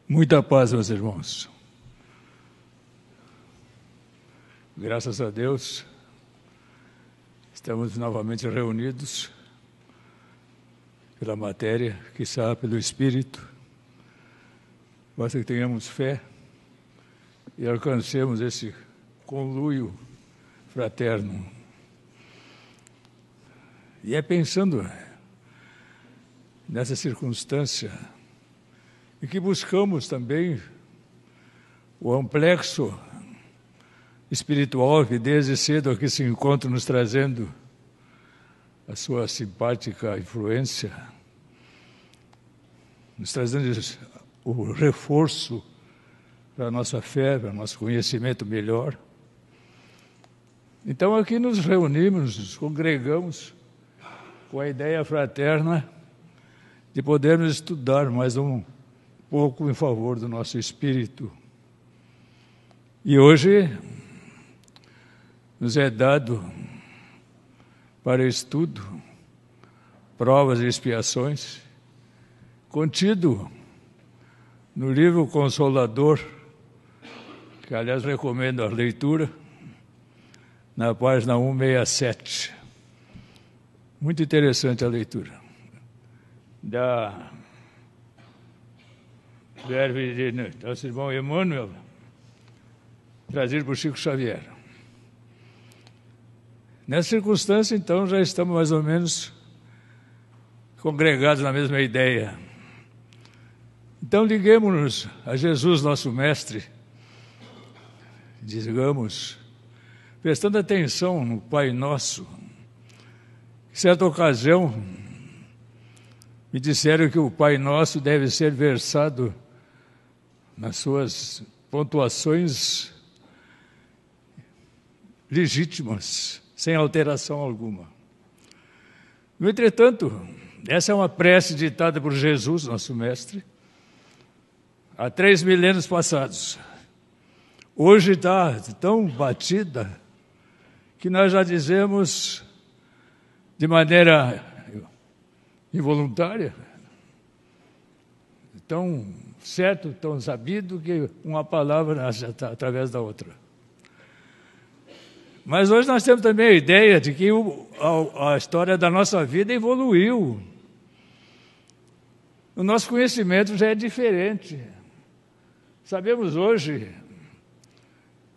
Muita paz, meus irmãos. Graças a Deus, estamos novamente reunidos pela matéria, quiçá pelo Espírito. Basta que tenhamos fé e alcancemos esse conluio fraterno. E é pensando nessa circunstância e que buscamos também o amplexo espiritual que desde cedo aqui se encontra nos trazendo a sua simpática influência, nos trazendo o reforço para a nossa fé, para o nosso conhecimento melhor. Então aqui nos reunimos, nos congregamos com a ideia fraterna de podermos estudar mais um pouco em favor do nosso espírito. E hoje nos é dado para estudo, provas e expiações, contido no livro Consolador, que aliás recomendo a leitura, na página 167. Muito interessante a leitura. Da verve de nosso irmão Emmanuel, trazido por Chico Xavier. Nessa circunstância, então, já estamos mais ou menos congregados na mesma ideia. Então, liguemos-nos a Jesus, nosso Mestre, digamos, prestando atenção no Pai Nosso. Em certa ocasião, me disseram que o Pai Nosso deve ser versado nas suas pontuações legítimas, sem alteração alguma. No entretanto, essa é uma prece ditada por Jesus, nosso Mestre, há 3 milênios passados. Hoje está tão batida que nós já dizemos de maneira involuntária, tão certo, tão sabido, que uma palavra nasce através da outra. Mas hoje nós temos também a ideia de que a história da nossa vida evoluiu. O nosso conhecimento já é diferente. Sabemos hoje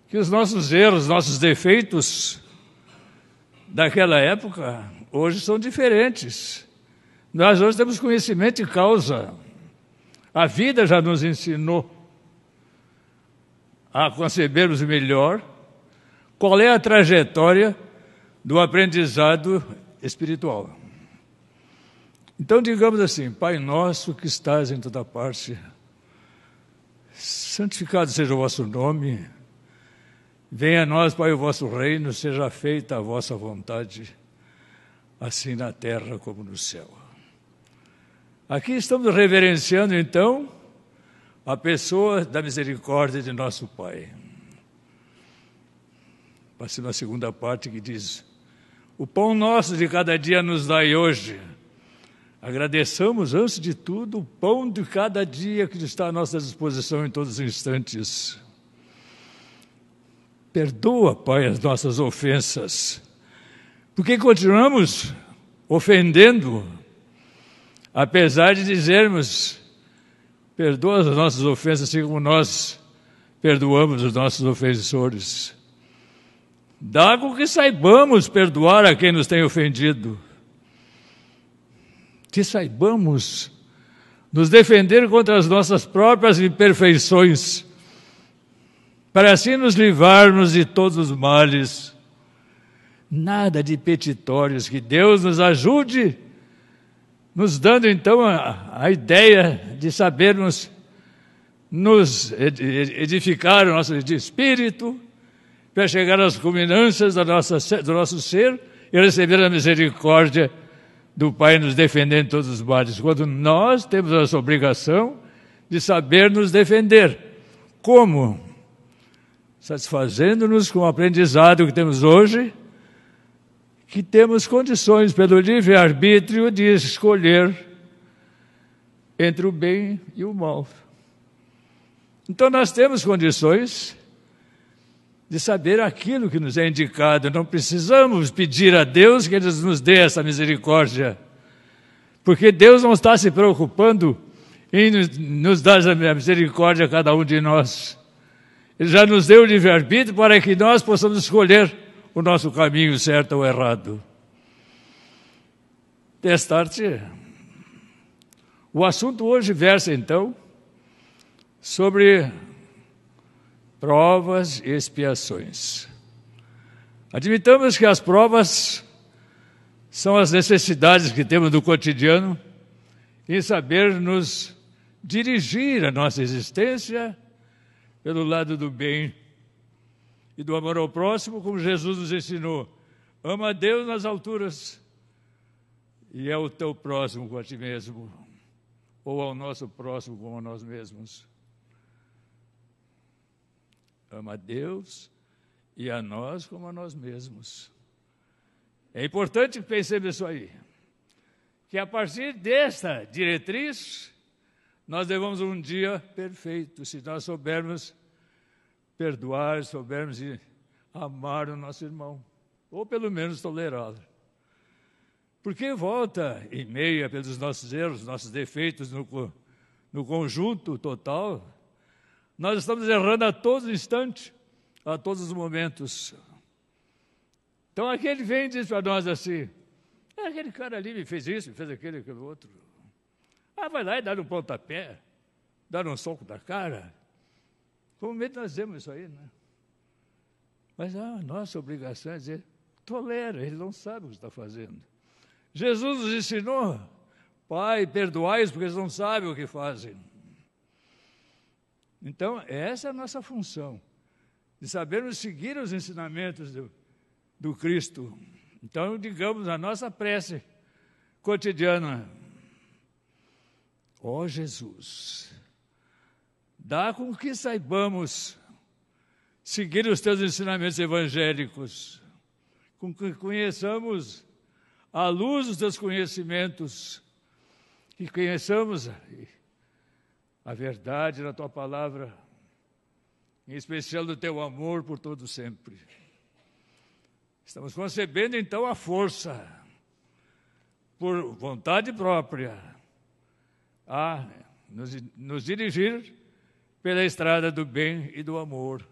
que os nossos erros, nossos defeitos daquela época, hoje são diferentes. Nós hoje temos conhecimento de causa. A vida já nos ensinou a concebermos melhor qual é a trajetória do aprendizado espiritual. Então, digamos assim: Pai nosso que estás em toda parte, santificado seja o vosso nome, venha a nós, Pai, o vosso reino, seja feita a vossa vontade, assim na terra como no céu. Aqui estamos reverenciando, então, a pessoa da misericórdia de nosso Pai. Passando a segunda parte que diz: o pão nosso de cada dia nos dai hoje. Agradeçamos, antes de tudo, o pão de cada dia que está à nossa disposição em todos os instantes. Perdoa, Pai, as nossas ofensas, porque continuamos ofendendo, apesar de dizermos: perdoa as nossas ofensas, assim como nós perdoamos os nossos ofensores. Dá com que saibamos perdoar a quem nos tem ofendido, que saibamos nos defender contra as nossas próprias imperfeições, para assim nos livrarmos de todos os males. Nada de petitórios, que Deus nos ajude, nos dando então a ideia de sabermos nos edificar o nosso espírito, para chegar às culminâncias do nosso ser e receber a misericórdia do Pai nos defender de todos os males, quando nós temos essa obrigação de saber nos defender. Como? Satisfazendo-nos com o aprendizado que temos hoje, que temos condições, pelo livre-arbítrio, de escolher entre o bem e o mal. Então nós temos condições de saber aquilo que nos é indicado. Não precisamos pedir a Deus que Ele nos dê essa misericórdia, porque Deus não está se preocupando em nos dar a misericórdia a cada um de nós. Ele já nos deu o livre-arbítrio para que nós possamos escolher o nosso caminho certo ou errado. Testar-te. O assunto hoje versa, então, sobre provas e expiações. Admitamos que as provas são as necessidades que temos do cotidiano em saber nos dirigir a nossa existência pelo lado do bem e do amor ao próximo, como Jesus nos ensinou. Ama a Deus nas alturas e é o teu próximo com a ti mesmo, ou ao nosso próximo como a nós mesmos. Ama a Deus e a nós como a nós mesmos. É importante que pensemos isso aí, que a partir desta diretriz, nós levamos um dia perfeito, se nós soubermos perdoar, soubermos amar o nosso irmão, ou pelo menos tolerá-lo. Porque volta e meia pelos nossos erros, nossos defeitos no conjunto total, nós estamos errando a todo instante, a todos os momentos. Então aquele vem e diz para nós assim, aquele cara ali me fez isso, me fez aquilo outro. Vai lá e dá um pontapé, dá um soco na cara. Comumente nós dizemos isso aí, né? Mas a nossa obrigação é dizer, tolera, ele não sabe o que está fazendo. Jesus nos ensinou, Pai, perdoai-os porque eles não sabem o que fazem. Então, essa é a nossa função, de sabermos seguir os ensinamentos do Cristo. Então, digamos, a nossa prece cotidiana, ó Jesus, dá com que saibamos seguir os teus ensinamentos evangélicos, com que conheçamos à luz dos teus conhecimentos, que conheçamos a verdade da tua palavra, em especial do teu amor por todo sempre. Estamos concebendo, então, a força, por vontade própria, a nos dirigir pela estrada do bem e do amor.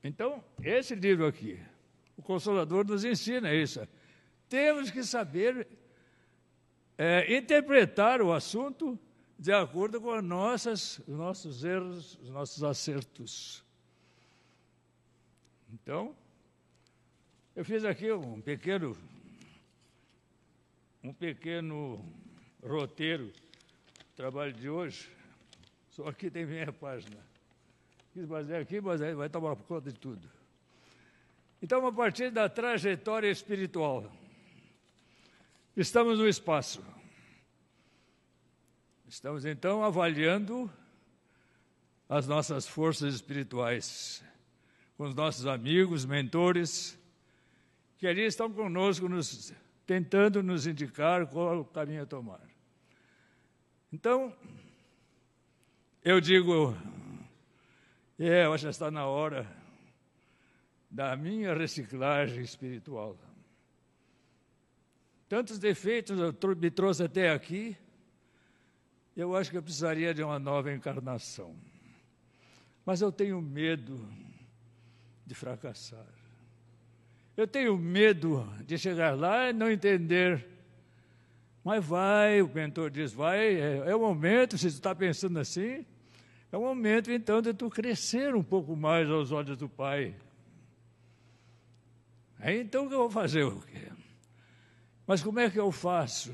Então, esse livro aqui, o Consolador nos ensina isso. Temos que saber interpretar o assunto de acordo com os nossos erros, os nossos acertos. Então, eu fiz aqui um pequeno roteiro do trabalho de hoje. Só aqui tem meia página. Quis fazer aqui, mas aí vai tomar conta de tudo. Então, a partir da trajetória espiritual, estamos no espaço. Estamos, então, avaliando as nossas forças espirituais, com os nossos amigos, mentores, que ali estão conosco, tentando nos indicar qual o caminho a tomar. Então, eu digo, eu acho que está na hora da minha reciclagem espiritual. Tantos defeitos me trouxe até aqui, eu acho que eu precisaria de uma nova encarnação. Mas eu tenho medo de fracassar. Eu tenho medo de chegar lá e não entender. Mas vai, o mentor diz, vai, é o momento, se tu está pensando assim, é o momento, então, de tu crescer um pouco mais aos olhos do Pai. Aí, então, o que eu vou fazer? O quê? Mas como é que eu faço?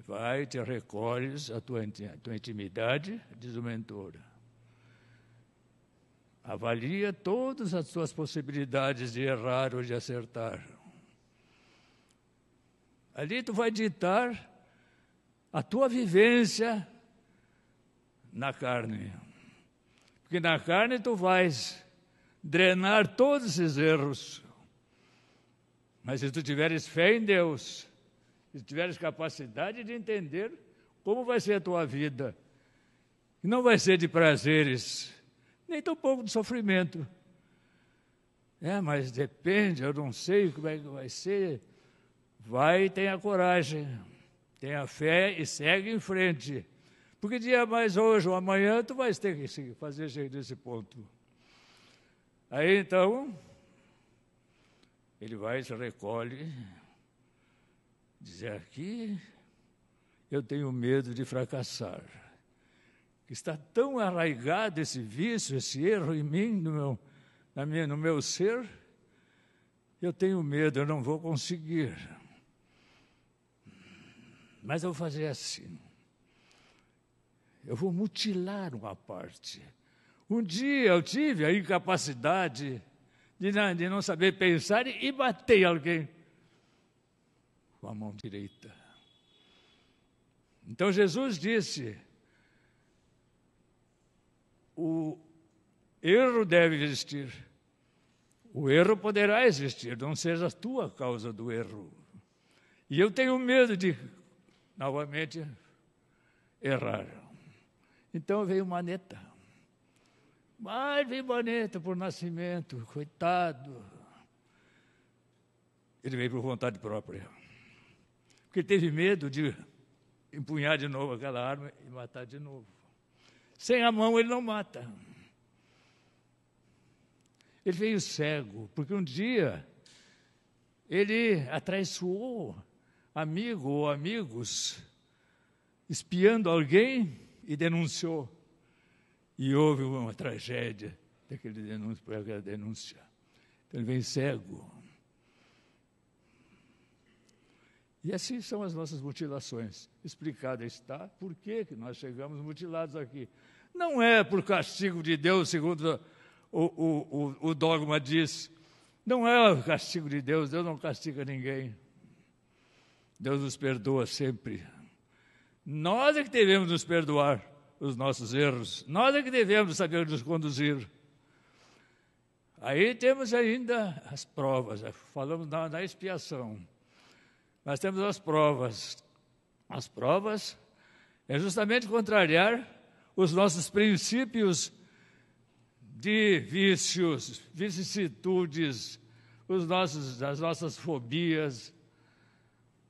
Vai, te recolhes a tua intimidade, diz o mentor. Avalia todas as tuas possibilidades de errar ou de acertar. Ali tu vai ditar a tua vivência na carne. Porque na carne tu vais drenar todos esses erros. Mas se tu tiveres fé em Deus, se tiveres capacidade de entender como vai ser a tua vida que não vai ser de prazeres, nem tão pouco de sofrimento. Mas depende, eu não sei como é que vai ser. Vai e tenha coragem, tenha fé e segue em frente. Porque dia mais hoje ou amanhã tu vais ter que fazer chegar desse ponto. Aí então, ele vai, se recolhe, diz: aqui eu tenho medo de fracassar. Está tão arraigado esse vício, esse erro em mim, no meu ser, eu tenho medo, eu não vou conseguir. Mas eu vou fazer assim. Eu vou mutilar uma parte. Um dia eu tive a incapacidade de não saber pensar e bater alguém com a mão direita. Então Jesus disse: o erro deve existir. O erro poderá existir, não seja a tua causa do erro. E eu tenho medo de, novamente, errar. Então veio Maneta. Mas veio Maneta por nascimento, coitado. Ele veio por vontade própria. Porque teve medo de empunhar de novo aquela arma e matar de novo. Sem a mão ele não mata. Ele veio cego, porque um dia ele atraiçoou amigo ou amigos, espiando alguém e denunciou. E houve uma tragédia por aquela denúncia. Então ele vem cego. E assim são as nossas mutilações. Explicado está por que nós chegamos mutilados aqui. Não é por castigo de Deus, segundo o dogma diz. Não é o castigo de Deus, Deus não castiga ninguém. Deus nos perdoa sempre. Nós é que devemos nos perdoar os nossos erros. Nós é que devemos saber nos conduzir. Aí temos ainda as provas. Falamos da expiação. Nós temos as provas. As provas é justamente contrariar os nossos princípios de vícios, vicissitudes, as nossas fobias,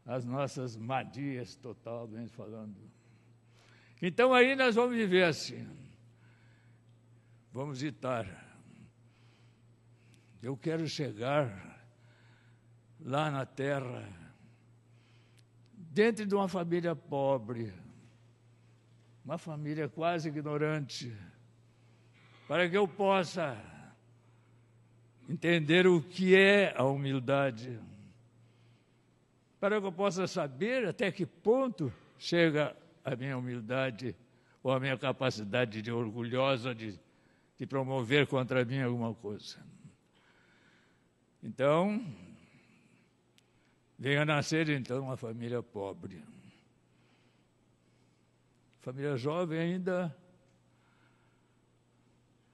as nossas madias, totalmente falando. Então aí nós vamos viver assim. Vamos ditar. Eu quero chegar lá na terra, dentro de uma família pobre, uma família quase ignorante, para que eu possa entender o que é a humildade, para que eu possa saber até que ponto chega a minha humildade ou a minha capacidade de orgulhosa de promover contra mim alguma coisa. Então, venha nascer então uma família pobre. Família jovem ainda,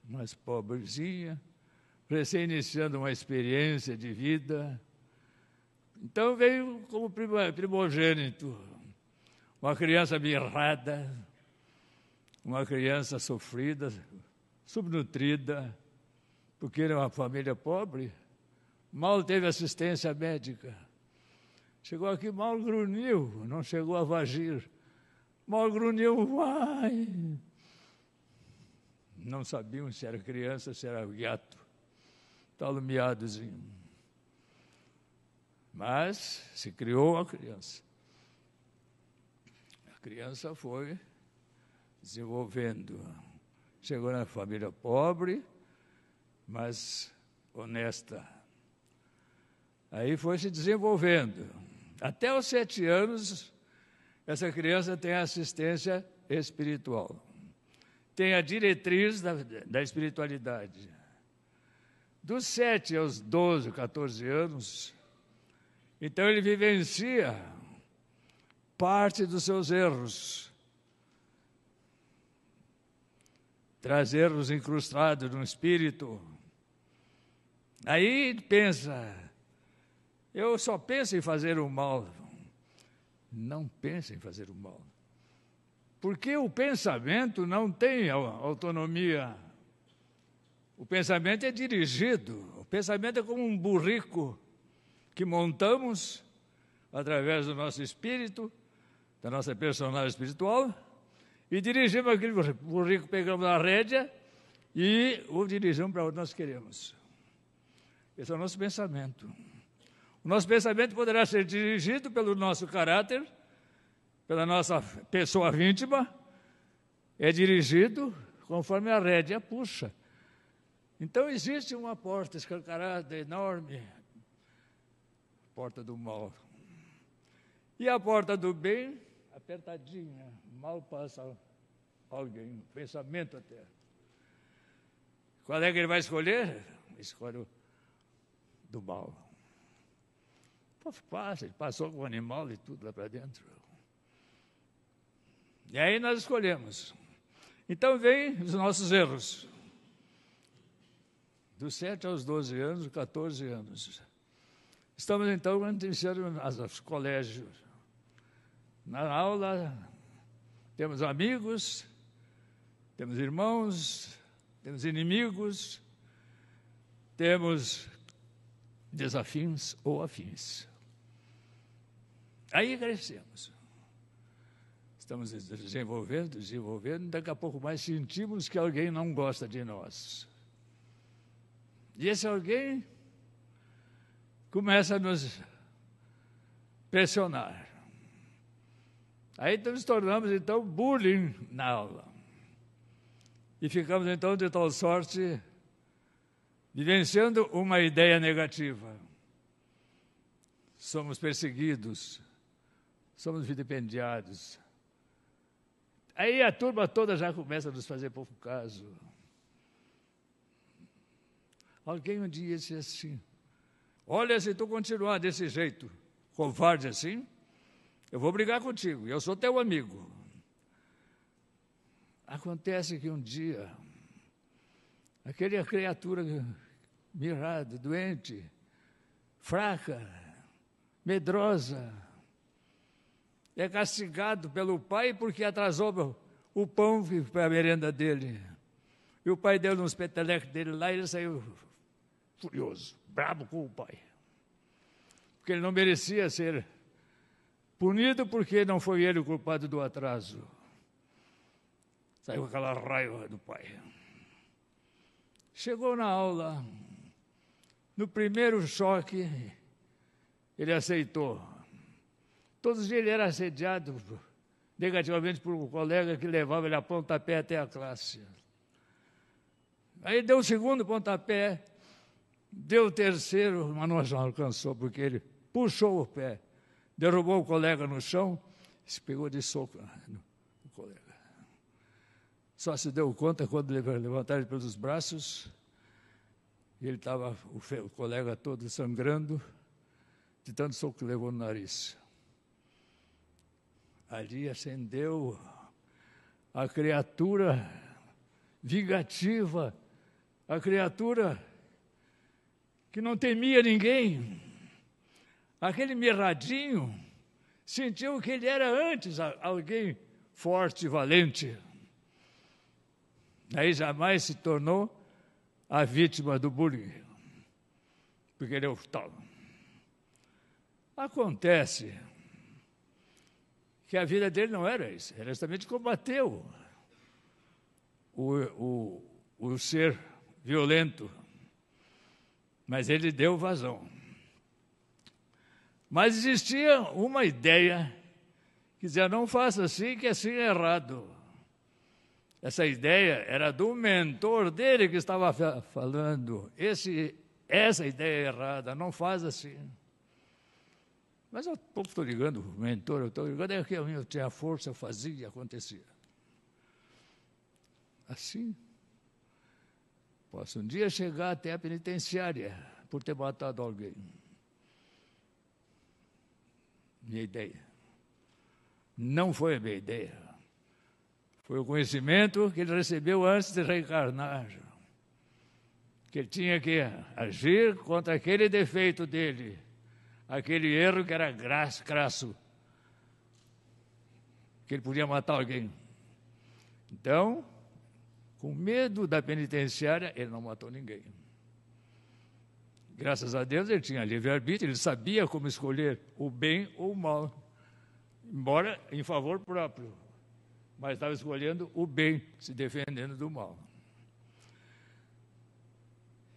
mas pobrezinha, recém-iniciando uma experiência de vida. Então veio como primogênito, uma criança mirrada, uma criança sofrida, subnutrida, porque era uma família pobre, mal teve assistência médica. Chegou aqui, mal grunhiu, não chegou a vagir. Mal grunhiu, vai. Não sabiam se era criança, se era gato. Está alumiadozinho. Mas se criou a criança. A criança foi desenvolvendo. Chegou na família pobre, mas honesta. Aí foi se desenvolvendo. Até os 7 anos, essa criança tem assistência espiritual. Tem a diretriz da espiritualidade. Dos 7 aos 12, 14 anos, então ele vivencia parte dos seus erros. Traz erros incrustados no espírito. Aí pensa, eu só penso em fazer o mal. Não pense em fazer o mal. Porque o pensamento não tem autonomia. O pensamento é dirigido. O pensamento é como um burrico que montamos através do nosso espírito, da nossa personalidade espiritual, e dirigimos aquele burrico, pegamos a rédea e o dirigimos para onde nós queremos. Esse é o nosso pensamento. O nosso pensamento poderá ser dirigido pelo nosso caráter, pela nossa pessoa íntima, é dirigido conforme a rédea puxa. Então existe uma porta escancarada, enorme, porta do mal. E a porta do bem, apertadinha, mal passa alguém, pensamento até. Qual é que ele vai escolher? Escolhe o do mal. Passa, ele passou com o animal e tudo lá para dentro. E aí nós escolhemos. Então vem os nossos erros. Dos 7 aos 12 anos, 14 anos. Estamos então iniciando os colégios. Na aula, temos amigos, temos irmãos, temos inimigos, temos desafins ou afins. Aí crescemos. Estamos desenvolvendo, daqui a pouco mais sentimos que alguém não gosta de nós. E esse alguém começa a nos pressionar. Aí nos tornamos, então, bullying na aula. E ficamos, então, de tal sorte, vivenciando uma ideia negativa. Somos perseguidos, somos vilipendiados. Aí a turma toda já começa a nos fazer pouco caso. Alguém um dia disse assim, olha, se tu continuar desse jeito, covarde assim, eu vou brigar contigo, eu sou teu amigo. Acontece que um dia, aquela criatura mirrada, doente, fraca, medrosa, é castigado pelo pai porque atrasou o pão para a merenda dele. E o pai deu uns petelecos dele lá e ele saiu furioso, bravo com o pai. Porque ele não merecia ser punido porque não foi ele o culpado do atraso. Saiu aquela raiva do pai. Chegou na aula, no primeiro choque, ele aceitou. Todos os dias ele era assediado negativamente por um colega que levava ele a pontapé até a classe. Aí deu o segundo pontapé, deu o terceiro, mas não alcançou, porque ele puxou o pé, derrubou o colega no chão, se pegou de soco no colega. Só se deu conta quando levantaram ele pelos braços, e ele estava, o colega todo sangrando, de tanto soco que levou no nariz. Ali acendeu a criatura vingativa, a criatura que não temia ninguém. Aquele mirradinho sentiu que ele era antes alguém forte e valente. Aí jamais se tornou a vítima do bullying, porque ele é o tal. Acontece que a vida dele não era isso, ele justamente combateu o ser violento, mas ele deu vazão. Mas existia uma ideia que dizia, não faça assim, que assim é errado. Essa ideia era do mentor dele que estava falando, essa ideia é errada, não faz assim. Mas eu pouco estou ligando, o mentor, eu estou ligando, é que eu tinha força, eu fazia e acontecia. Assim, posso um dia chegar até a penitenciária por ter matado alguém. Minha ideia. Não foi a minha ideia. Foi o conhecimento que ele recebeu antes de reencarnar. Que ele tinha que agir contra aquele defeito dele. Aquele erro que era crasso, que ele podia matar alguém. Então, com medo da penitenciária, ele não matou ninguém. Graças a Deus, ele tinha livre-arbítrio, ele sabia como escolher o bem ou o mal, embora em favor próprio, mas estava escolhendo o bem, se defendendo do mal.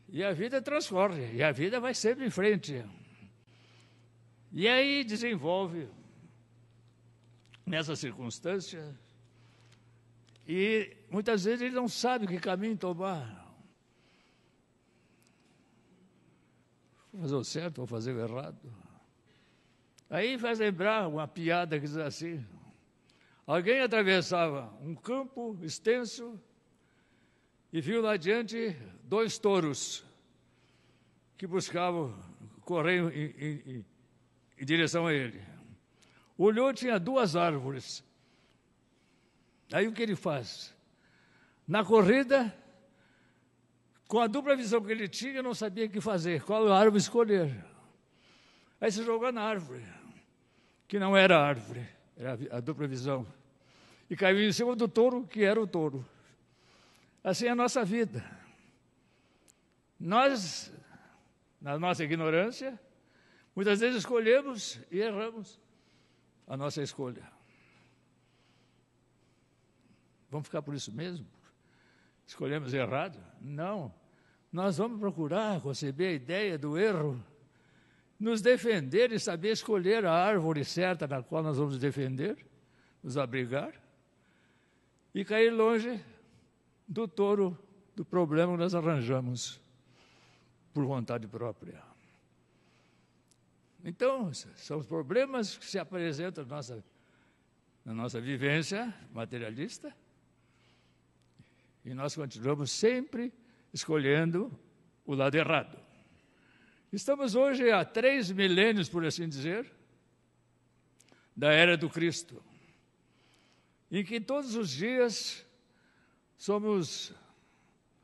E a vida transcorre, e a vida vai sempre em frente. E aí desenvolve, nessa circunstância, e muitas vezes ele não sabe que caminho tomar. Vou fazer o certo, vou fazer o errado. Aí faz lembrar uma piada que diz assim: alguém atravessava um campo extenso e viu lá adiante 2 touros que buscavam correr em direção a ele. Olhou, tinha 2 árvores. Aí o que ele faz? Na corrida, com a dupla visão que ele tinha, não sabia o que fazer, qual árvore escolher. Aí se jogou na árvore, que não era árvore, era a dupla visão. E caiu em cima do touro, que era o touro. Assim é a nossa vida. Nós, na nossa ignorância, muitas vezes escolhemos e erramos a nossa escolha. Vamos ficar por isso mesmo? Escolhemos errado? Não. Nós vamos procurar conceber a ideia do erro, nos defender e saber escolher a árvore certa na qual nós vamos defender, nos abrigar, e cair longe do touro, do problema que nós arranjamos por vontade própria. Então, são os problemas que se apresentam na nossa vivência materialista, e nós continuamos sempre escolhendo o lado errado. Estamos hoje há 3 milênios, por assim dizer, da era do Cristo, em que todos os dias somos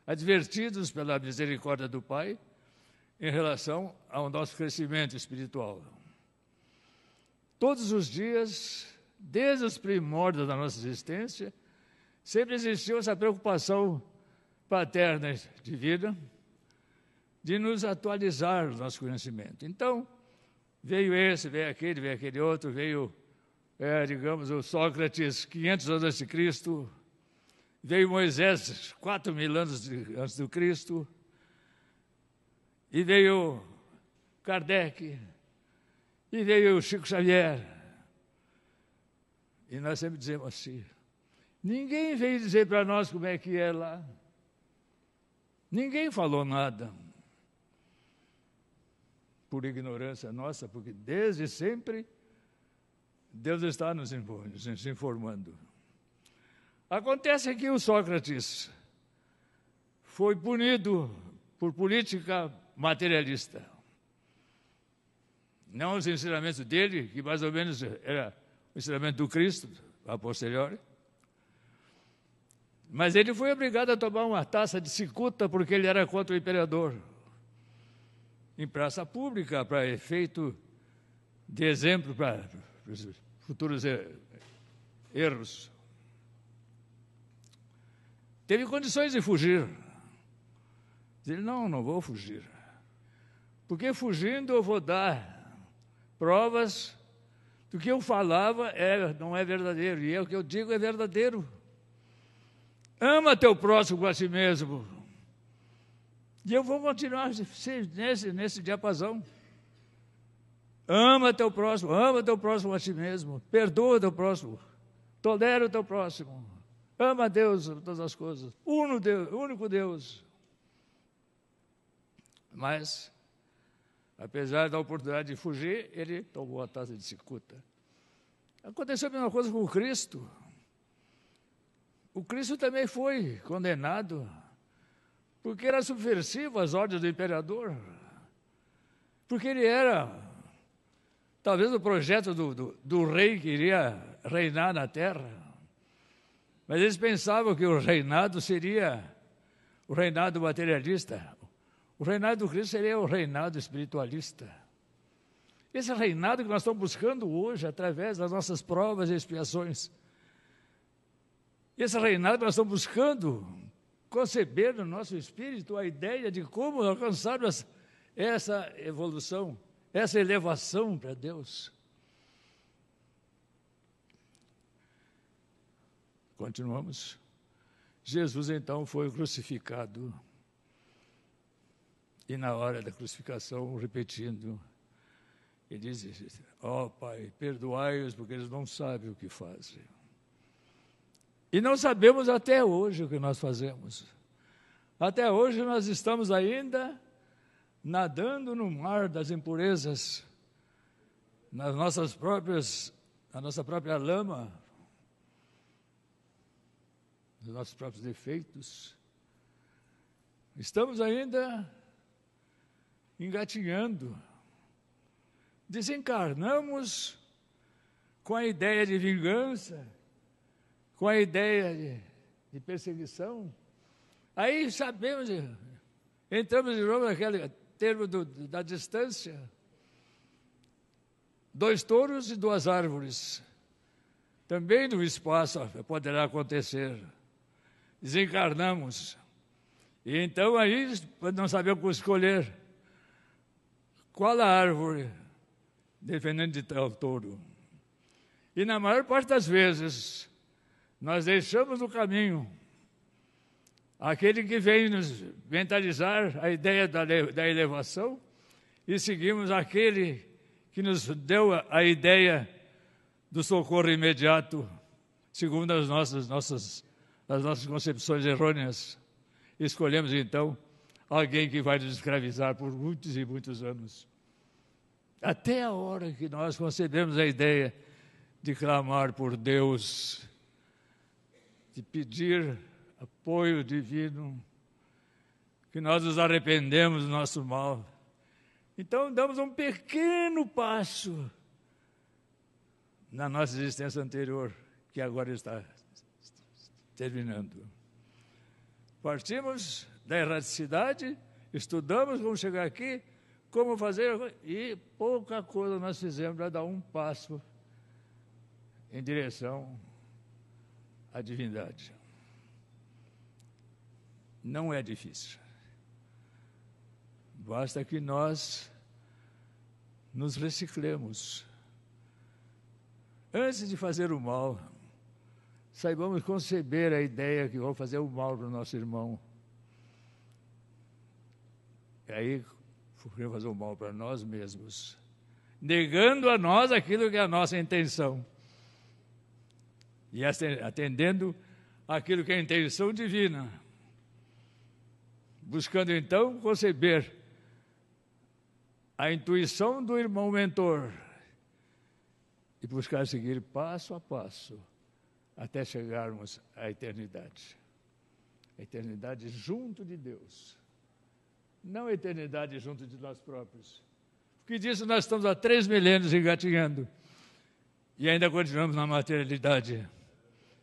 advertidos pela misericórdia do Pai em relação ao nosso crescimento espiritual. Todos os dias, desde os primórdios da nossa existência, sempre existiu essa preocupação paterna de vida, de nos atualizar o nosso conhecimento. Então, veio esse, veio aquele outro, veio, digamos, o Sócrates, 500 anos antes de Cristo, veio Moisés, 4.000 anos antes do Cristo, e veio Kardec, e veio Chico Xavier. E nós sempre dizemos assim: ninguém veio dizer para nós como é que é lá. Ninguém falou nada. Por ignorância nossa, porque desde sempre Deus está nos informando. Acontece que o Sócrates foi punido por política materialista. Não os ensinamentos dele, que mais ou menos era o ensinamento do Cristo, a posteriori. Mas ele foi obrigado a tomar uma taça de cicuta porque ele era contra o imperador. Em praça pública, para efeito de exemplo para os futuros erros. Teve condições de fugir. Ele, não vou fugir. Porque fugindo eu vou dar provas do que eu falava não é verdadeiro, e o que eu digo é verdadeiro. Ama teu próximo como a si mesmo. E eu vou continuar nesse diapasão. Ama teu próximo a si mesmo. Perdoa teu próximo. Tolera o teu próximo. Ama a Deus sobre todas as coisas. Único Deus. Mas, apesar da oportunidade de fugir, ele tomou a taça de cicuta. Aconteceu a mesma coisa com o Cristo. O Cristo também foi condenado porque era subversivo às ordens do imperador, porque ele era, talvez, o projeto do rei que iria reinar na terra, mas eles pensavam que o reinado seria o reinado materialista, o reinado do Cristo seria o reinado espiritualista. Esse reinado que nós estamos buscando hoje, através das nossas provas e expiações, Esse reinado nós estamos buscando conceber no nosso espírito a ideia de como alcançar essa evolução, essa elevação para Deus. Continuamos. Jesus, então, foi crucificado. E na hora da crucificação, repetindo, ele diz: ó Pai, perdoai-os, porque eles não sabem o que fazem. E não sabemos até hoje o que nós fazemos. Até hoje nós estamos ainda nadando no mar das impurezas, na nossa própria lama, nos nossos próprios defeitos. Estamos ainda engatinhando. Desencarnamos com a ideia de vingança, com a ideia de perseguição. Aí sabemos, entramos de novo naquele termo da distância. 2 touros e 2 árvores. Também no espaço poderá acontecer. Desencarnamos. E então aí não sabemos como escolher qual a árvore, dependendo de tal touro. E na maior parte das vezes, nós deixamos no caminho aquele que vem nos mentalizar a ideia da elevação e seguimos aquele que nos deu a ideia do socorro imediato, segundo as nossas concepções errôneas. Escolhemos, então, alguém que vai nos escravizar por muitos e muitos anos. Até a hora que nós concebemos a ideia de clamar por Deus, de pedir apoio divino, que nós nos arrependemos do nosso mal. Então, damos um pequeno passo na nossa existência anterior, que agora está terminando. Partimos da erraticidade, estudamos como chegar aqui, como fazer, e pouca coisa nós fizemos para dar um passo em direção à divindade. Não é difícil. Basta que nós nos reciclemos. Antes de fazer o mal, saibamos conceber a ideia que vamos fazer o mal para o nosso irmão. E aí, podemos fazer o mal para nós mesmos, negando a nós aquilo que é a nossa intenção. E atendendo aquilo que é a intenção divina. Buscando, então, conceber a intuição do irmão mentor e buscar seguir passo a passo até chegarmos à eternidade. A eternidade junto de Deus, não a eternidade junto de nós próprios. Porque disso nós estamos há 3 milênios engatinhando e ainda continuamos na materialidade,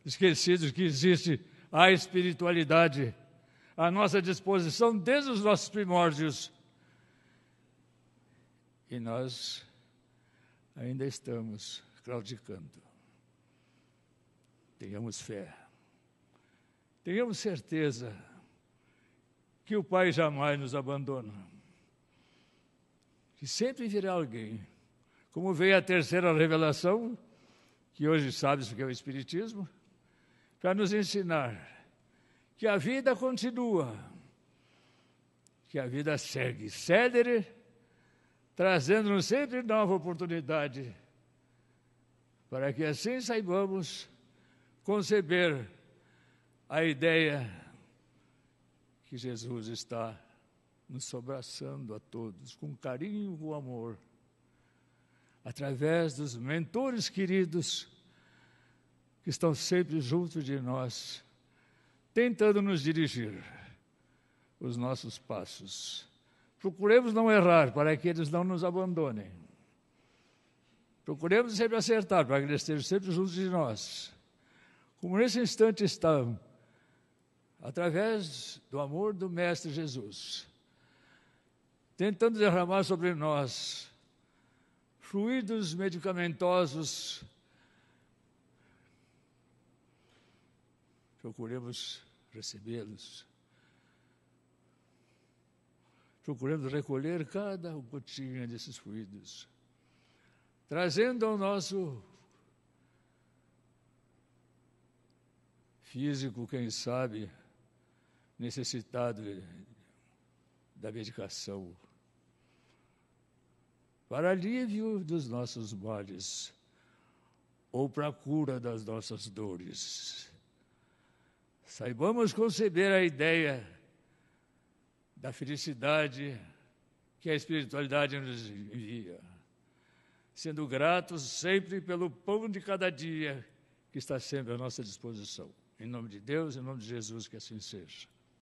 esquecidos que existe a espiritualidade à nossa disposição desde os nossos primórdios. E nós ainda estamos claudicando. Tenhamos fé. Tenhamos certeza que o Pai jamais nos abandona. Que sempre virá alguém. Como veio a 3ª revelação, que hoje sabe-se o que é o Espiritismo, para nos ensinar que a vida continua, que a vida segue, célere, trazendo-nos sempre nova oportunidade, para que assim saibamos conceber a ideia que Jesus está nos sobraçando a todos, com carinho, com amor, através dos mentores queridos que estão sempre junto de nós, tentando nos dirigir os nossos passos. Procuremos não errar, para que eles não nos abandonem. Procuremos sempre acertar, para que eles estejam sempre juntos de nós. Como nesse instante estão, através do amor do Mestre Jesus, tentando derramar sobre nós fluidos medicamentosos procuremos recebê-los. Procuremos recolher cada gotinha desses fluidos, trazendo ao nosso físico, quem sabe, necessitado da medicação, para alívio dos nossos males, ou para a cura das nossas dores. Saibamos conceber a ideia da felicidade que a espiritualidade nos envia, sendo gratos sempre pelo pão de cada dia que está sempre à nossa disposição. Em nome de Deus, em nome de Jesus, que assim seja.